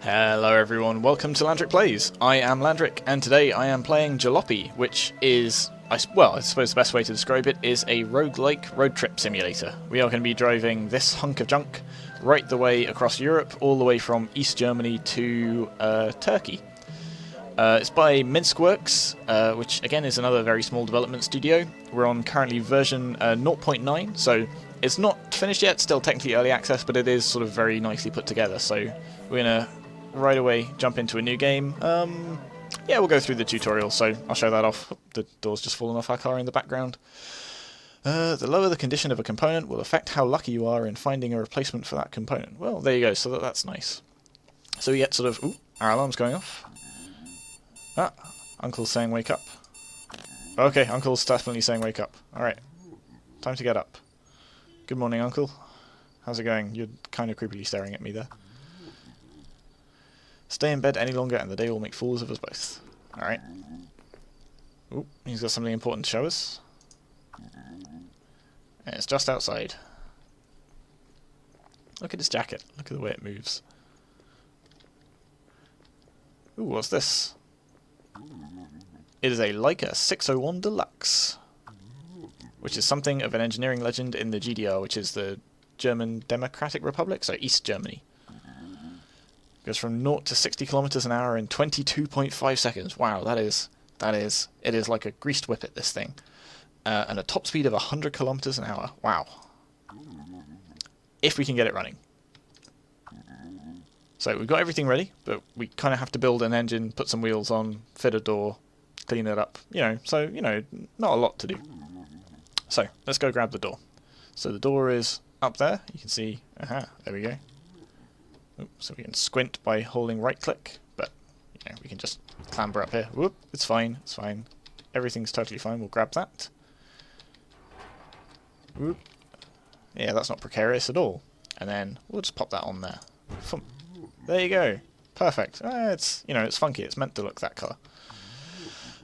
Hello everyone, welcome to Landric Plays. I am Landric, and today I am playing Jalopy, which is, I suppose the best way to describe it is a roguelike road trip simulator. We are going to be driving this hunk of junk right the way across Europe, all the way from East Germany to Turkey. It's by Minsk Works, which again is another very small development studio. We're on currently version 0.9, so it's not finished yet, still technically early access, but it is sort of very nicely put together, so we're going to right away jump into a new game. Yeah, we'll go through the tutorial, so I'll show that off. The door's just fallen off our car in the background. The lower the condition of a component will affect how lucky you are in finding a replacement for that component. Well, there you go, so that's nice. So we get sort of... Ooh, our alarm's going off. Ah, Uncle's saying wake up. Okay, Uncle's definitely saying wake up. Alright, time to get up. Good morning, Uncle. How's it going? You're kind of creepily staring at me there. Stay in bed any longer and the day will make fools of us both. Alright. Ooh, he's got something important to show us. And it's just outside. Look at his jacket. Look at the way it moves. Ooh, what's this? It is a Leica 601 Deluxe, which is something of an engineering legend in the GDR, which is the German Democratic Republic, so East Germany. Goes from 0 to 60 kilometers an hour in 22.5 seconds. Wow, it is like a greased whippet, this thing. And a top speed of 100 kilometers an hour. Wow. If we can get it running. So we've got everything ready, but we kind of have to build an engine, put some wheels on, fit a door, clean it up. So, not a lot to do. So, let's go grab the door. So the door is up there. You can see, there we go. So we can squint by holding right click, but we can just clamber up here. Whoop, it's fine, it's fine. Everything's totally fine, we'll grab that. Whoop. Yeah, that's not precarious at all. And then we'll just pop that on there. Thump. There you go. Perfect. It's it's funky, it's meant to look that colour.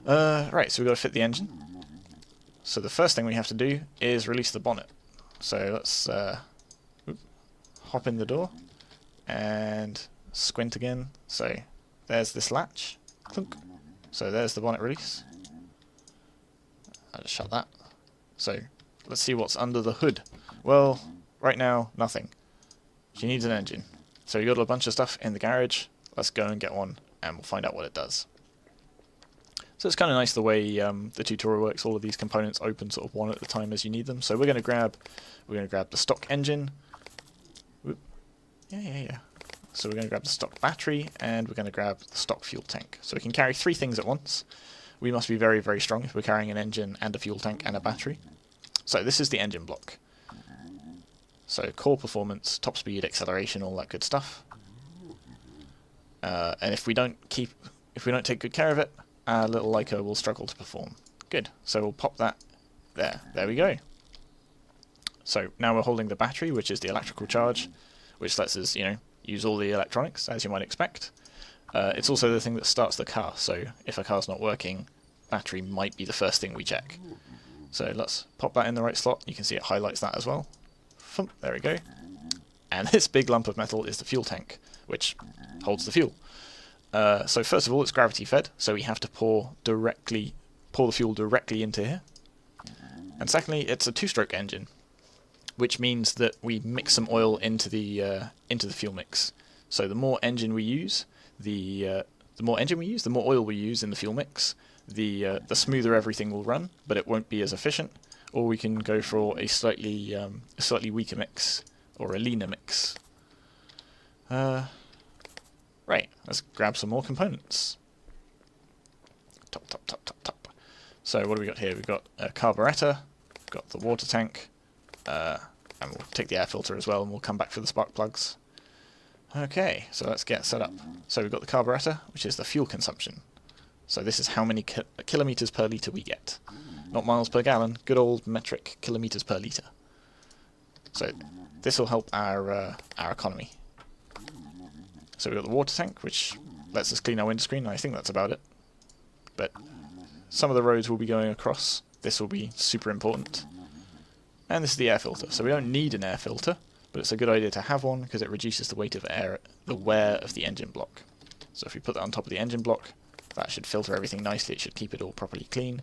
Right, so we've got to fit the engine. So the first thing we have to do is release the bonnet. So let's hop in the door. And squint again. So there's this latch. Clunk. So there's the bonnet release. I'll just shut that. So let's see what's under the hood. Well, right now, nothing. She needs an engine. So we've got a bunch of stuff in the garage. Let's go and get one, and we'll find out what it does. So it's kind of nice the way the tutorial works. All of these components open sort of one at a time as you need them. So we're going to grab the stock engine. Whoop. Yeah. So we're going to grab the stock battery, and we're going to grab the stock fuel tank. So we can carry 3 things at once. We must be very, very strong if we're carrying an engine and a fuel tank and a battery. So this is the engine block. So core performance, top speed, acceleration, all that good stuff. And if we don't take good care of it, our little Leica will struggle to perform. Good. So we'll pop that there. There we go. So now we're holding the battery, which is the electrical charge, which lets us, use all the electronics, as you might expect. It's also the thing that starts the car, so if a car's not working, battery might be the first thing we check. So let's pop that in the right slot. You can see it highlights that as well. Thump, there we go. And this big lump of metal is the fuel tank, which holds the fuel. So first of all, it's gravity fed, so we have to pour the fuel directly into here. And secondly, it's a 2-stroke engine, which means that we mix some oil into the fuel mix. So the more engine we use, the more oil we use in the fuel mix, the smoother everything will run, but it won't be as efficient. Or we can go for a slightly weaker mix or a leaner mix. Right, let's grab some more components. Top. So what do we got here? We've got a carburetor, we've got the water tank. And we'll take the air filter as well, and we'll come back for the spark plugs. Okay, so let's get set up. So we've got the carburetor, which is the fuel consumption. So this is how many kilometers per litre we get. Not miles per gallon, good old metric kilometers per litre. So this will help our economy. So we've got the water tank, which lets us clean our windscreen, and I think that's about it. But some of the roads we'll be going across, this will be super important. And this is the air filter. So we don't need an air filter, but it's a good idea to have one because it reduces the weight of air, the wear of the engine block. So if we put that on top of the engine block, that should filter everything nicely, it should keep it all properly clean.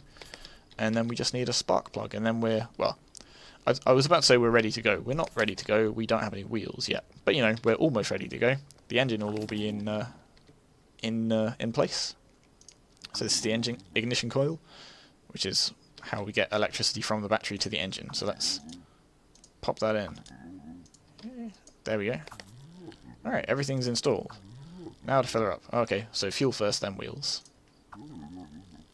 And then we just need a spark plug, and then we're, well, I was about to say we're ready to go. We're not ready to go, we don't have any wheels yet. But you know, we're almost ready to go. The engine will all be in place. So this is the engine ignition coil, which is how we get electricity from the battery to the engine. So let's pop that in. There we go. Alright, everything's installed. Now to fill her up. Okay, so fuel first, then wheels.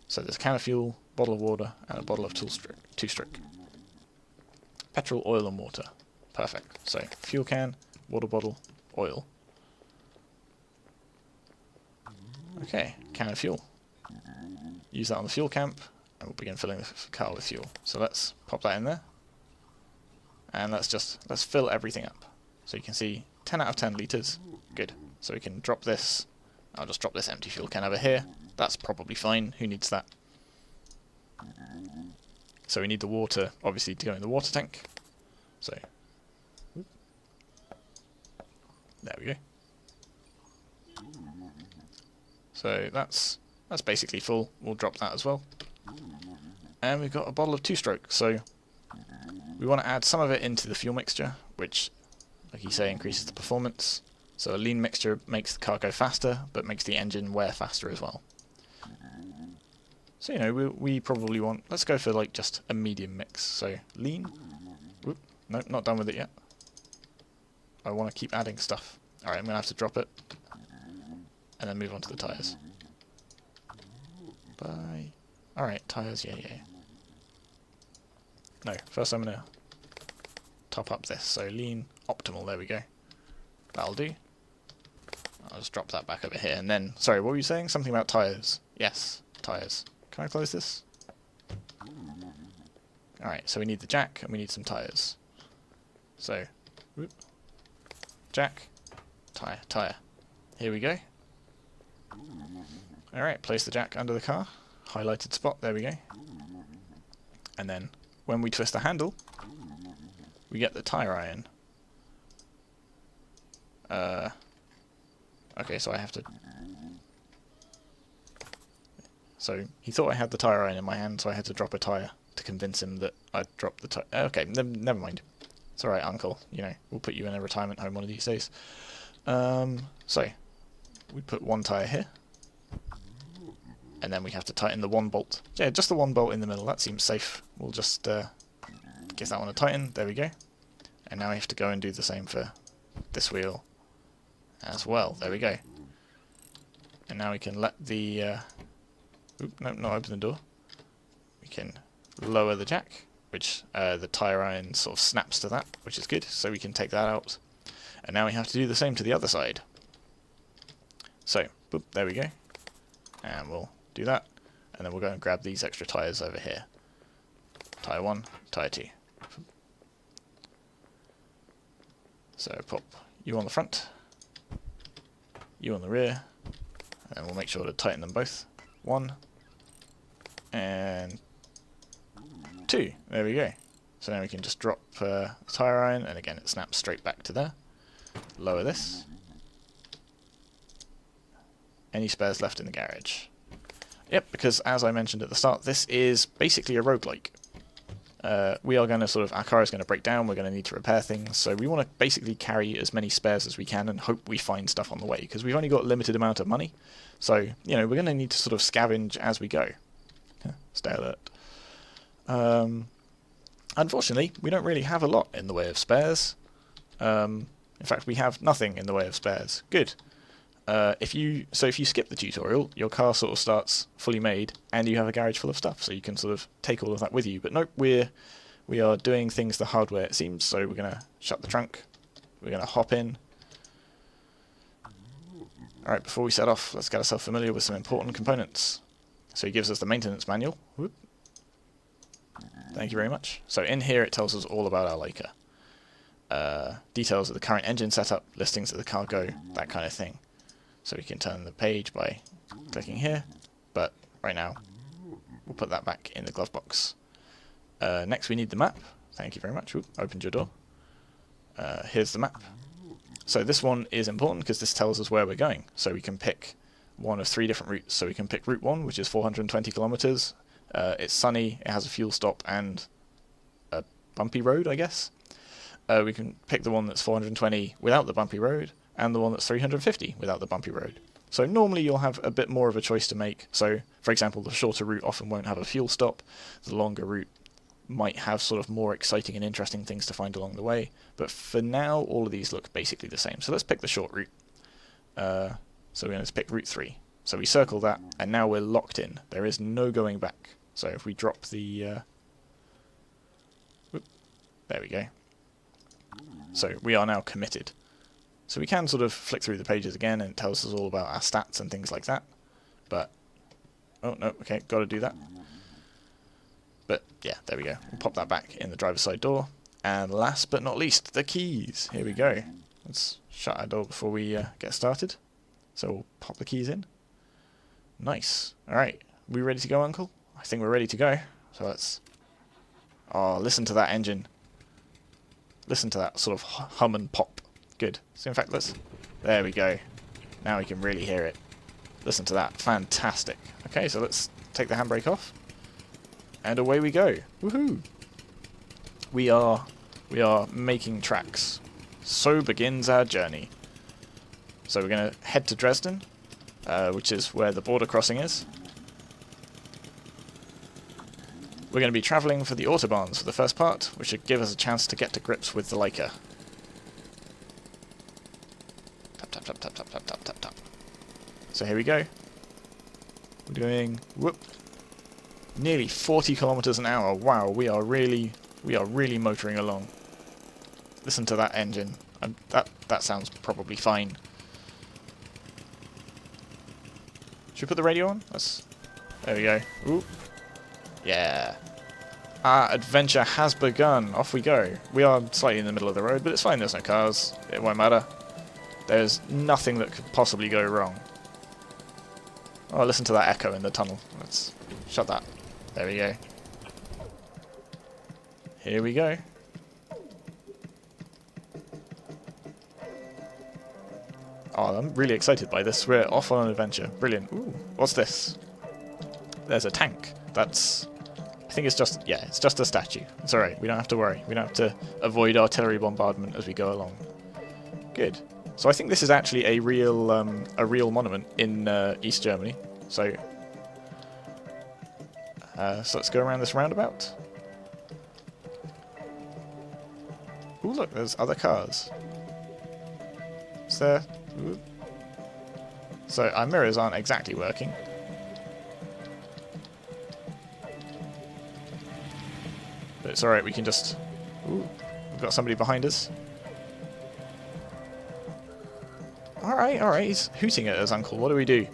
So there's a can of fuel, bottle of water, and a bottle of two-stroke. Petrol, oil, and water. Perfect. So fuel can, water bottle, oil. Okay, can of fuel. Use that on the fuel camp, and we'll begin filling the car with fuel. So let's pop that in there. And let's fill everything up. So you can see 10 out of 10 litres. Good. So we can drop this. I'll just drop this empty fuel can over here. That's probably fine. Who needs that? So we need the water, obviously, to go in the water tank. So there we go. So that's basically full. We'll drop that as well. And we've got a bottle of two-stroke. So we want to add some of it into the fuel mixture, which, like you say, increases the performance. So a lean mixture makes the car go faster, but makes the engine wear faster as well. So, you know, we probably want, let's go for like just a medium mix. So lean. Whoop, no, not done with it yet. I want to keep adding stuff. Alright, I'm going to have to drop it. And then move on to the tyres. Bye. Alright, tyres, yeah. No, first I'm going to top up this. So lean, optimal, there we go. That'll do. I'll just drop that back over here. And then, sorry, what were you saying? Something about tyres. Yes, tyres. Can I close this? Alright, so we need the jack and we need some tyres. So, whoop, jack, tyre. Here we go. Alright, place the jack under the car. Highlighted spot, there we go. And then, when we twist the handle, we get the tyre iron. Okay, so I have to... So, he thought I had the tyre iron in my hand, so I had to drop a tyre to convince him that I'd dropped the tyre. Okay, never mind. It's alright, uncle. You know, we'll put you in a retirement home one of these days. So, we put one tyre here. And then we have to tighten the one bolt. Yeah, just the one bolt in the middle. That seems safe. We'll just give that one a tighten. There we go. And now we have to go and do the same for this wheel as well. There we go. And now we can let the... no, not open the door. We can lower the jack, which the tyre iron sort of snaps to that, which is good. So we can take that out. And now we have to do the same to the other side. So, boop, there we go. And we'll do that. And then we'll go and grab these extra tyres over here. Tyre 1, tyre 2. So pop you on the front, you on the rear, and we'll make sure to tighten them both. 1 and 2. There we go. So now we can just drop the tyre iron, and again it snaps straight back to there. Lower this. Any spares left in the garage? Yep, because as I mentioned at the start, this is basically a roguelike. We are going to sort of, our car is going to break down, we're going to need to repair things, so we want to basically carry as many spares as we can and hope we find stuff on the way, because we've only got a limited amount of money, so, you know, we're going to need to sort of scavenge as we go. Stay alert. Unfortunately, we don't really have a lot in the way of spares. In fact, we have nothing in the way of spares. Good. If you skip the tutorial, your car sort of starts fully made, and you have a garage full of stuff, so you can sort of take all of that with you. But nope, we are doing things the hard way, it seems. So we're gonna shut the trunk. We're gonna hop in. All right, before we set off, let's get ourselves familiar with some important components. So he gives us the maintenance manual. Whoop. Thank you very much. So in here, it tells us all about our Leica. Details of the current engine setup, listings of the cargo, that kind of thing. So we can turn the page by clicking here, but right now we'll put that back in the glove box. Next we need the map. Thank you very much. Oop, opened your door. Here's the map. So this one is important because this tells us where we're going. So we can pick one of 3 different routes. So we can pick Route 1, which is 420 kilometers. It's sunny, it has a fuel stop and a bumpy road, I guess. We can pick the one that's 420 without the bumpy road, and the one that's 350 without the bumpy road. So normally you'll have a bit more of a choice to make. So, for example, the shorter route often won't have a fuel stop. The longer route might have sort of more exciting and interesting things to find along the way. But for now, all of these look basically the same. So let's pick the short route. So we're going to pick Route 3. So we circle that, and now we're locked in. There is no going back. So if we drop the... there we go. So we are now committed. So we can sort of flick through the pages again, and it tells us all about our stats and things like that. But... oh, no, okay, got to do that. But, yeah, there we go. We'll pop that back in the driver's side door. And last but not least, the keys. Here we go. Let's shut our door before we get started. So we'll pop the keys in. Nice. Alright, we ready to go, Uncle? I think we're ready to go. So let's... oh, listen to that engine. Listen to that sort of hum and pop. Good. So in fact, let's... there we go. Now we can really hear it. Listen to that. Fantastic. Okay, so let's take the handbrake off. And away we go. Woohoo! We are making tracks. So begins our journey. So we're going to head to Dresden, which is where the border crossing is. We're going to be travelling for the Autobahns for the first part, which should give us a chance to get to grips with the Leica. Tap, tap, tap, tap, tap, tap, tap, tap, tap. So here we go. We're doing... whoop. Nearly 40 kilometers an hour. Wow, we are really motoring along. Listen to that engine. That sounds probably fine. Should we put the radio on? There we go. Ooh. Yeah. Our adventure has begun. Off we go. We are slightly in the middle of the road, but it's fine. There's no cars. It won't matter. There's nothing that could possibly go wrong. Oh, listen to that echo in the tunnel. Let's shut that. There we go. Here we go. Oh, I'm really excited by this. We're off on an adventure. Brilliant. Ooh, what's this? There's a tank. That's... I think it's just... yeah, it's just a statue. It's alright. We don't have to worry. We don't have to avoid artillery bombardment as we go along. Good. So I think this is actually a real monument in East Germany. So let's go around this roundabout. Ooh, look, there's other cars. Is there... ooh. So our mirrors aren't exactly working. But it's alright, we can just... ooh, we've got somebody behind us. Alright, he's hooting at us, Uncle. What do we do?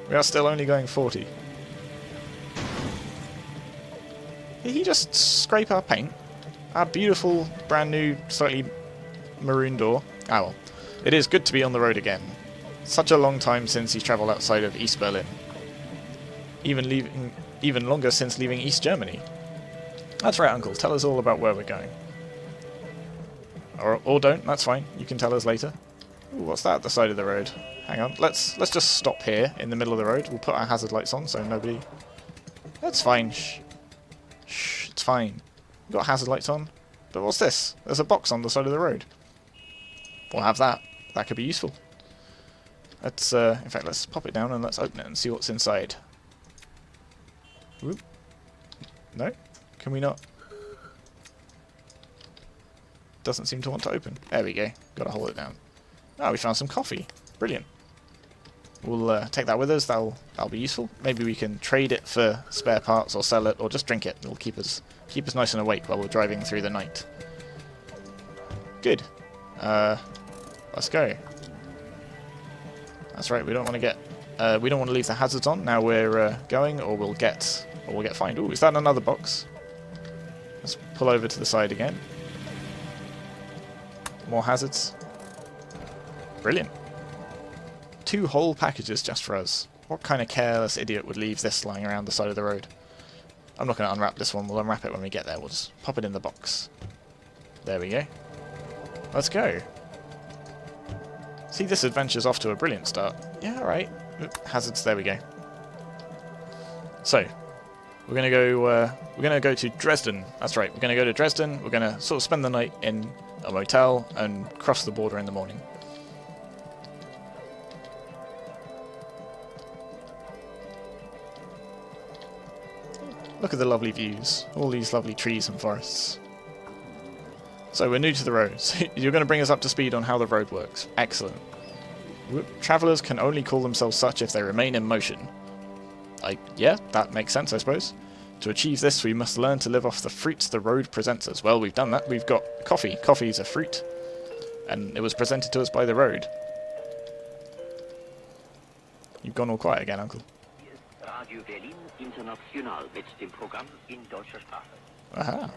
We are still only going 40. Did he just scrape our paint? Our beautiful, brand new, slightly maroon door. Ah well. It is good to be on the road again. Such a long time since he's travelled outside of East Berlin. Even longer since leaving East Germany. That's right, Uncle. Tell us all about where we're going. Or don't, that's fine. You can tell us later. Ooh, what's that at the side of the road? Hang on, let's just stop here in the middle of the road. We'll put our hazard lights on so nobody... That's fine, shh. Shh, it's fine. We've got hazard lights on. But what's this? There's a box on the side of the road. We'll have that. That could be useful. Let's, in fact, let's pop it down and let's open it and see what's inside. Whoop. No? Can we not? Doesn't seem to want to open. There we go. Gotta hold it down. Ah, we found some coffee. Brilliant. We'll take that with us. That'll be useful. Maybe we can trade it for spare parts or sell it or just drink it. It'll keep us nice and awake while we're driving through the night. Good. Let's go. That's right. We don't want to get. We don't want to leave the hazards on. Now we're going, or we'll get fined. Ooh, is that another box? Let's pull over to the side again. More hazards. Brilliant. 2 whole packages just for us. What kind of careless idiot would leave this lying around the side of the road? I'm not going to unwrap this one. We'll unwrap it when we get there. We'll just pop it in the box. There we go. Let's go. See, this adventure's off to a brilliant start. Yeah, alright. Hazards, there we go. So, we're gonna go to Dresden. That's right, we're gonna go to Dresden, we're gonna sort of spend the night in a motel and cross the border in the morning. Look at the lovely views, all these lovely trees and forests. So we're new to the road, so you're going to bring us up to speed on how the road works. Excellent. Travellers can only call themselves such if they remain in motion. Yeah, that makes sense, I suppose. To achieve this, we must learn to live off the fruits the road presents us. Well, we've done that. We've got coffee. Coffee is a fruit. And it was presented to us by the road. You've gone all quiet again, Uncle. Aha.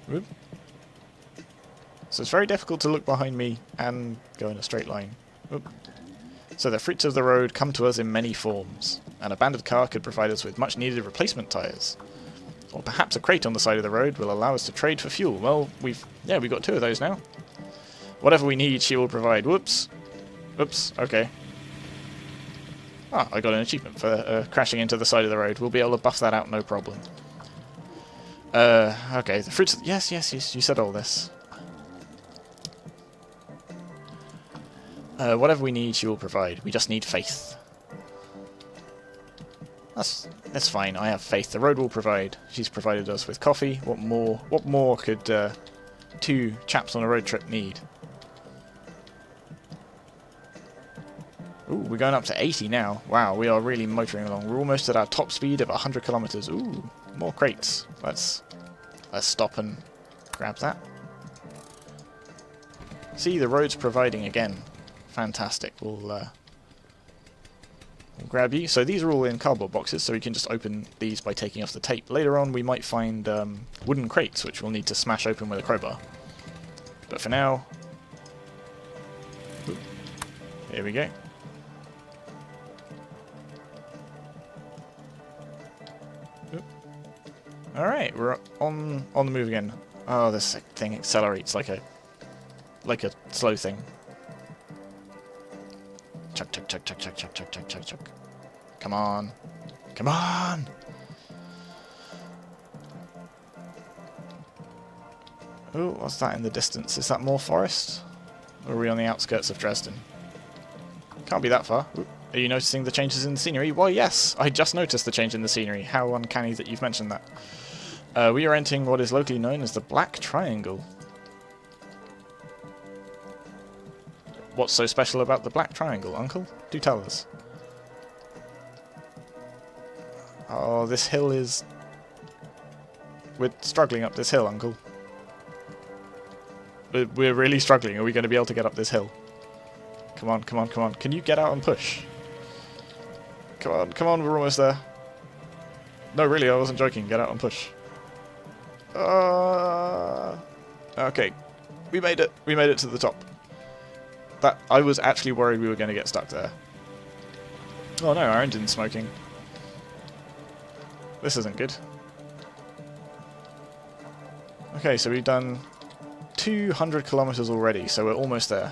Whoop. So it's very difficult to look behind me and go in a straight line. Whoop. So the fruits of the road come to us in many forms. An abandoned car could provide us with much needed replacement tyres. Or perhaps a crate on the side of the road will allow us to trade for fuel. Well, we've got 2 of those now. Whatever we need, she will provide. Whoops. Oops, okay. Ah, I got an achievement for crashing into the side of the road. We'll be able to buff that out, no problem. Okay, the fruits... Yes, you said all this. Whatever we need, she will provide. We just need faith. That's fine, I have faith. The road will provide. She's provided us with coffee. What more could 2 chaps on a road trip need? Ooh, we're going up to 80 now. Wow, we are really motoring along. We're almost at our top speed of 100 kilometers. Ooh, more crates. Let's stop and grab that. See, the road's providing again. Fantastic. We'll grab you. So these are all in cardboard boxes, so we can just open these by taking off the tape. Later on, we might find wooden crates, which we'll need to smash open with a crowbar. But for now, here we go. Alright, we're on the move again. Oh, this thing accelerates like a slow thing. Chuck, chuck, chuck, chuck, chuck, chuck, chuck, chuck, chuck, chuck. Come on. Come on! Oh, what's that in the distance? Is that more forest? Or are we on the outskirts of Dresden? Can't be that far. Ooh. Are you noticing the changes in the scenery? Well, yes, I just noticed the change in the scenery. How uncanny that you've mentioned that. We are entering what is locally known as the Black Triangle. What's so special about the Black Triangle, Uncle? Do tell us. Oh, this hill is... We're struggling up this hill, Uncle. We're really struggling. Are we going to be able to get up this hill? Come on, come on, come on. Can you get out and push? Come on, we're almost there. No, really, I wasn't joking. Get out and push. Okay, we made it. We made it to the top. I was actually worried we were going to get stuck there. Oh no, our engine's smoking. This isn't good. Okay, so we've done 200 kilometers already, so we're almost there.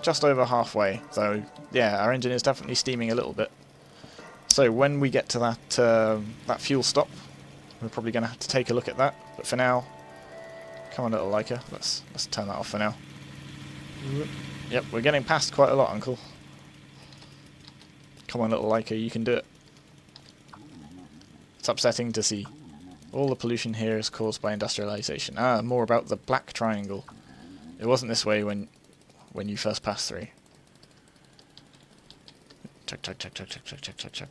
Just over halfway, so yeah, our engine is definitely steaming a little bit. So when we get to that fuel stop, we're probably going to have to take a look at that. But for now, come on, little Leica, let's turn that off for now. Yep, we're getting past quite a lot, Uncle. Come on, little Leica, you can do it. It's upsetting to see. All the pollution here is caused by industrialization. Ah, more about the Black Triangle. It wasn't this way when you first passed through. Check, check, check, check, check, check, check, check, check.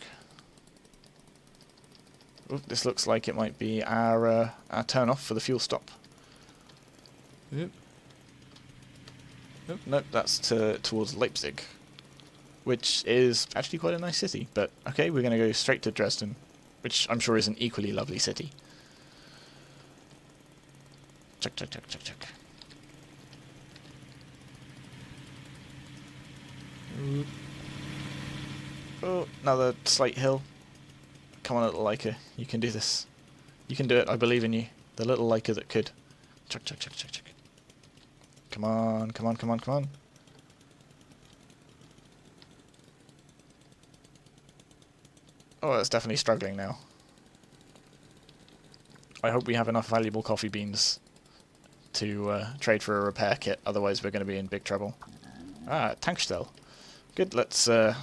Ooh, this looks like it might be our turn off for the fuel stop. Yep. Nope, that's towards Leipzig, which is actually quite a nice city. But okay, we're going to go straight to Dresden, which I'm sure is an equally lovely city. Check, check, check, check, check. Oh, another slight hill. Come on, little Leica, you can do this. You can do it. I believe in you. The little liker that could. Chuck, chuck, chuck, chuck, chuck. Come on, come on, come on, come on. Oh, it's definitely struggling now. I hope we have enough valuable coffee beans to trade for a repair kit, otherwise we're going to be in big trouble. Ah, Tankstelle. Good, let's... I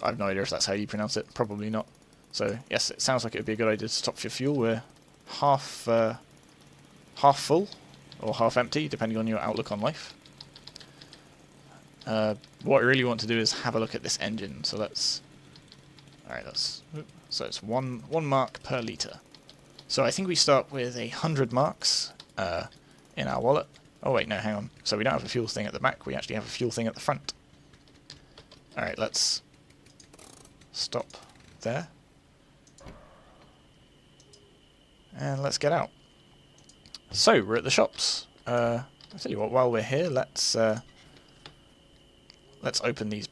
have no idea if that's how you pronounce it. Probably not. So, yes, it sounds like it would be a good idea to stop for fuel. We're half full, or half empty, depending on your outlook on life. What I really want to do is have a look at this engine, so let's... Alright, so it's one mark per litre. So I think we start with 100 marks in our wallet. Oh wait, no, hang on. So we don't have a fuel thing at the back, we actually have a fuel thing at the front. Alright, let's stop there. And let's get out. So, we're at the shops. I'll tell you what, while we're here, let's open these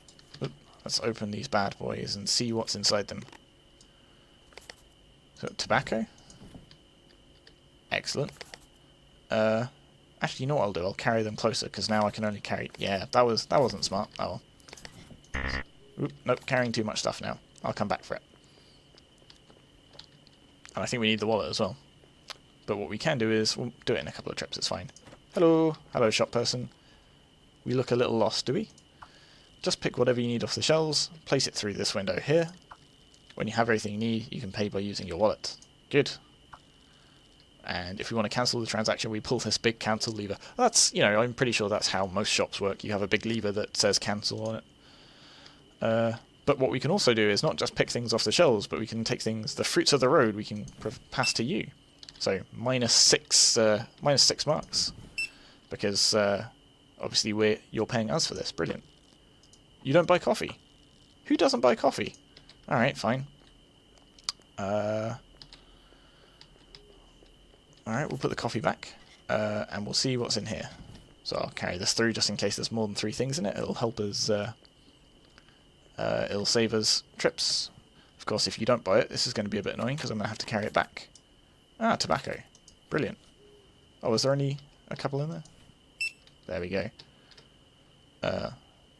bad boys and see what's inside them. So, tobacco. Excellent. Actually, you know what I'll do? I'll carry them closer, because now I can only carry... Yeah, that wasn't smart. Oh well. Oop, nope, carrying too much stuff now. I'll come back for it. And I think we need the wallet as well. But what we can do is... We'll do it in a couple of trips, it's fine. Hello! Hello, shop person. We look a little lost, do we? Just pick whatever you need off the shelves, place it through this window here. When you have everything you need, you can pay by using your wallet. Good. And if we want to cancel the transaction, we pull this big cancel lever. That's, you know, I'm pretty sure that's how most shops work. You have a big lever that says cancel on it. But what we can also do is not just pick things off the shelves, but we can take things, the fruits of the road, we can pass to you. So minus six marks, because obviously you're paying us for this. Brilliant. You don't buy coffee. Who doesn't buy coffee? All right, fine. All right, we'll put the coffee back, and we'll see what's in here. So I'll carry this through just in case there's more than 3 things in it. It'll help us. It'll save us trips. Of course, if you don't buy it, this is going to be a bit annoying because I'm going to have to carry it back. Ah, tobacco. Brilliant. Oh, is there only a couple in there? There we go.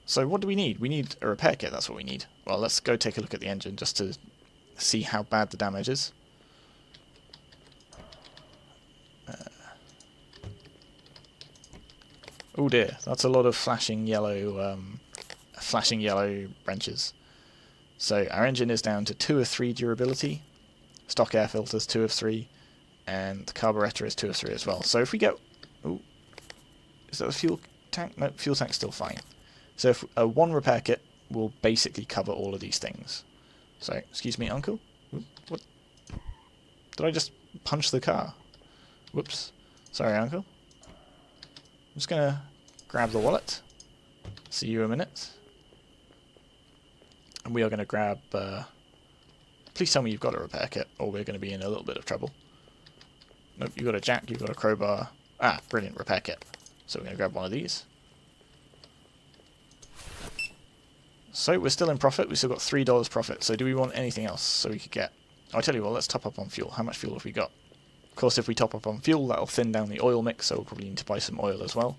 So what do we need? We need a repair kit, that's what we need. Well, let's go take a look at the engine just to see how bad the damage is. Oh dear, that's a lot of flashing yellow wrenches. So our engine is down to 2 of 3 durability, stock air filters 2 of 3, and the carburetor is 2 of 3 as well. So if we get... Ooh, is that a fuel tank? No, fuel tank's still fine. So if one repair kit will basically cover all of these things. So, excuse me, uncle? What? Did I just punch the car? Whoops. Sorry, uncle. I'm just going to grab the wallet. See you in a minute. And we are going to grab... please tell me you've got a repair kit, or we're going to be in a little bit of trouble. Nope, you've got a jack, you've got a crowbar. Ah, brilliant, repair kit. So we're going to grab one of these. So we're still in profit, we've still got $3 profit. So do we want anything else so we could get... I'll tell you what, let's top up on fuel. How much fuel have we got? Of course, if we top up on fuel, that'll thin down the oil mix, so we'll probably need to buy some oil as well.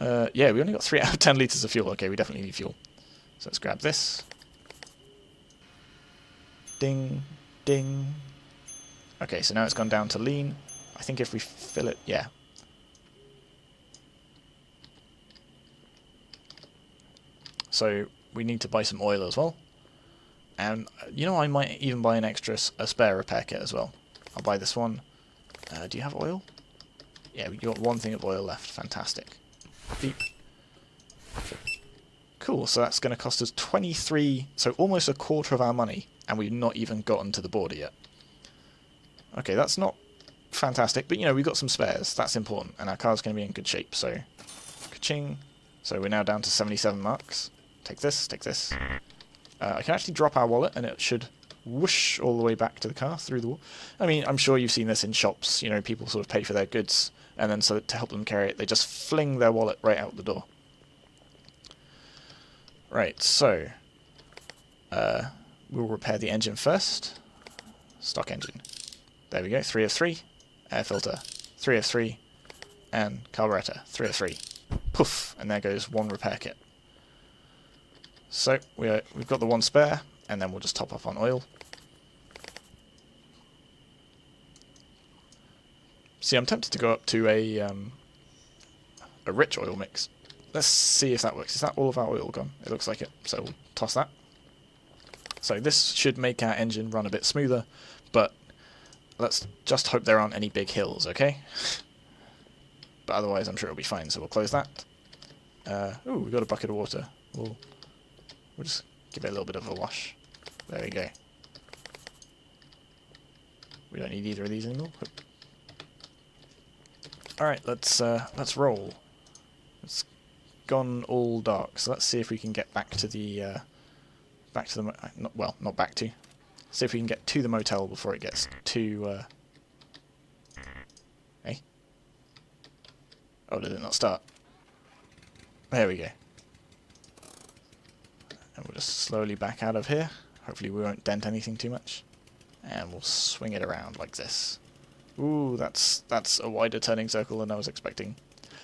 Yeah, we only got 3 out of 10 litres of fuel. Okay, we definitely need fuel. So let's grab this. Ding, ding. Okay, so now it's gone down to lean. I think if we fill it, yeah. So we need to buy some oil as well. And, you know, I might even buy an extra, a spare repair kit as well. I'll buy this one. Do you have oil? Yeah, we got 1 thing of oil left. Fantastic. Beep. Cool, so that's going to cost us 23, so almost a quarter of our money, and we've not even gotten to the border yet. Okay, that's not fantastic, but you know, we've got some spares, that's important, and our car's going to be in good shape, so... Ka-ching. So we're now down to 77 marks. Take this, take this. I can actually drop our wallet, and it should whoosh all the way back to the car, through the wall. I mean, I'm sure you've seen this in shops, you know, people sort of pay for their goods, and then so to help them carry it, they just fling their wallet right out the door. Right, so we'll repair the engine first. Stock engine. There we go, 3 of 3. Air filter, 3 of 3. And carburetor, 3 of 3. Poof! And there goes 1 repair kit. So we've got the 1 spare, and then we'll just top up on oil. See, I'm tempted to go up to a rich oil mix. Let's see if that works. Is that all of our oil gone? It looks like it, so we'll toss that. So this should make our engine run a bit smoother, but let's just hope there aren't any big hills, okay? But otherwise I'm sure it'll be fine, so we'll close that. Ooh, we've got a bucket of water. We'll just give it a little bit of a wash. There we go. We don't need either of these anymore. Alright, let's roll. It's gone all dark, so let's see if we can get back to the not back to. See if we can get to the motel before it gets too Hey? Oh, did it not start? There we go. And we'll just slowly back out of here. Hopefully we won't dent anything too much. And we'll swing it around like this. Ooh, that's a wider turning circle than I was expecting.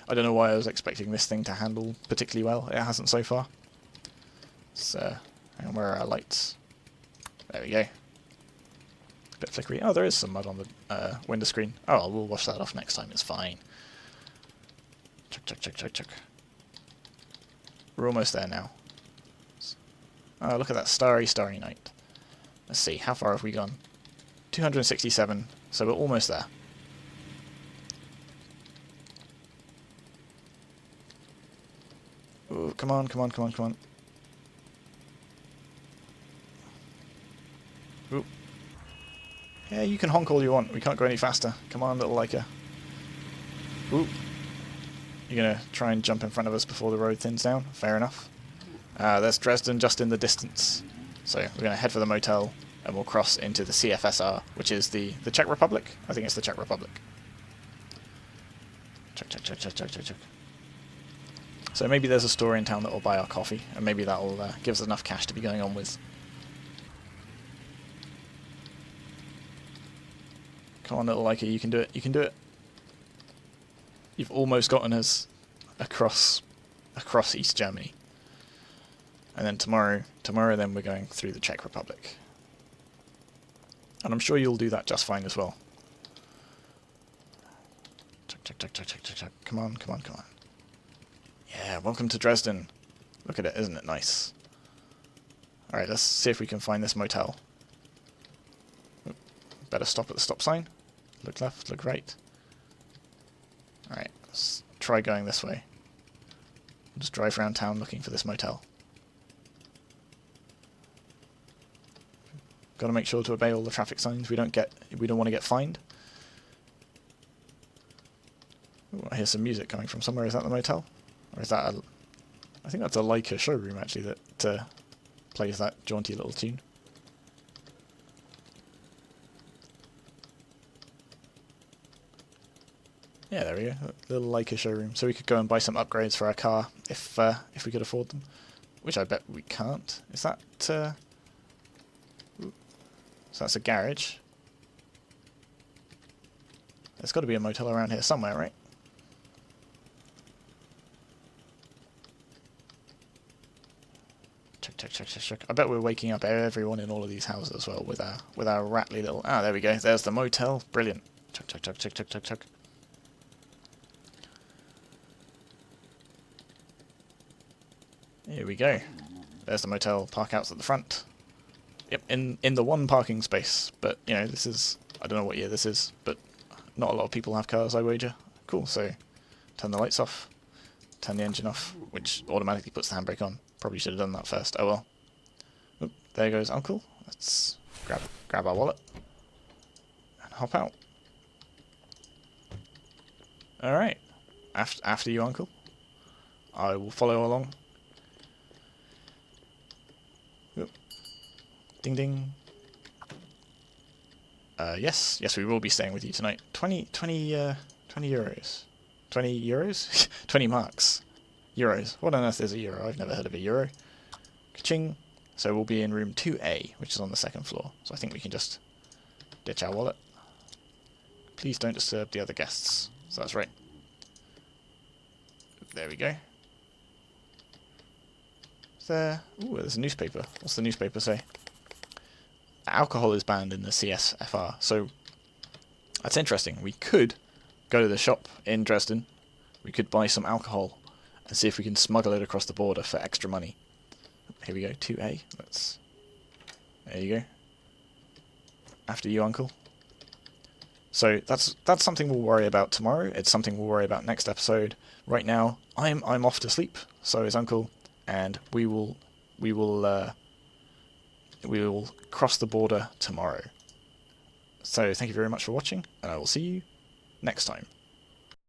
I don't know why I was expecting this thing to handle particularly well. It hasn't so far. So, and where are our lights? There we go. Bit flickery. Oh, there is some mud on the window screen. Oh, we'll wash that off next time. It's fine. Chuck, chuck, chuck, chuck, chuck. We're almost there now. Oh, look at that starry, starry night. Let's see, how far have we gone? 267, so we're almost there. Ooh, come on, come on, come on, come on. Ooh. Yeah, you can honk all you want. We can't go any faster. Come on, little Leica. Ooh. You're going to try and jump in front of us before the road thins down? Fair enough. There's Dresden just in the distance. So we're going to head for the motel, and we'll cross into the CFSR, which is the Czech Republic? I think it's the Czech Republic. Check, check, check, check, check, check, check. So maybe there's a store in town that will buy our coffee, and maybe that will give us enough cash to be going on with. Come on, little Leica, you can do it, you can do it. You've almost gotten us across East Germany. And then tomorrow then we're going through the Czech Republic. And I'm sure you'll do that just fine as well. Check, check, check, check, check, check, check. Come on, come on, come on. Yeah, welcome to Dresden. Look at it, isn't it nice? Alright, let's see if we can find this motel. Oop, better stop at the stop sign. Look left, look right. Alright, let's try going this way. We'll just drive around town looking for this motel. Got to make sure to obey all the traffic signs. We don't want to get fined. Ooh, I hear some music coming from somewhere. Is that the motel? Or is that I think that's a Leica showroom actually that plays that jaunty little tune. Yeah, there we go. A little Leica showroom. So we could go and buy some upgrades for our car if we could afford them. Which I bet we can't. Is that so that's a garage. There's got to be a motel around here somewhere, right? Check, check, check, check, check. I bet we're waking up everyone in all of these houses as well with our rattly little... Ah, there we go. There's the motel. Brilliant. Check, check, check, check, check, check, check. Here we go. There's the motel. Park outs at the front. Yep, in the one parking space, but, you know, this is... I don't know what year this is, but not a lot of people have cars, I wager. Cool, so turn the lights off, turn the engine off, which automatically puts the handbrake on. Probably should have done that first. Oh well. Oop, there goes Uncle. Let's grab our wallet and hop out. Alright. After you, Uncle. I will follow along. Ding ding. Yes, we will be staying with you tonight. 20 euros. 20 euros? 20 marks. Euros. What on earth is a euro? I've never heard of a euro. Ka-ching. So we'll be in room 2A, which is on the second floor. So I think we can just ditch our wallet. Please don't disturb the other guests. So that's right. There we go. There. Ooh, there's a newspaper. What's the newspaper say? Alcohol is banned in the CSFR. So that's interesting. We could go to the shop in Dresden. We could buy some alcohol and see if we can smuggle it across the border for extra money. Here we go, 2A. There you go. After you, Uncle. So that's something we'll worry about tomorrow. It's something we'll worry about next episode. Right now, I'm off to sleep. So is Uncle, and we will cross the border tomorrow. So thank you very much for watching, and I will see you next time.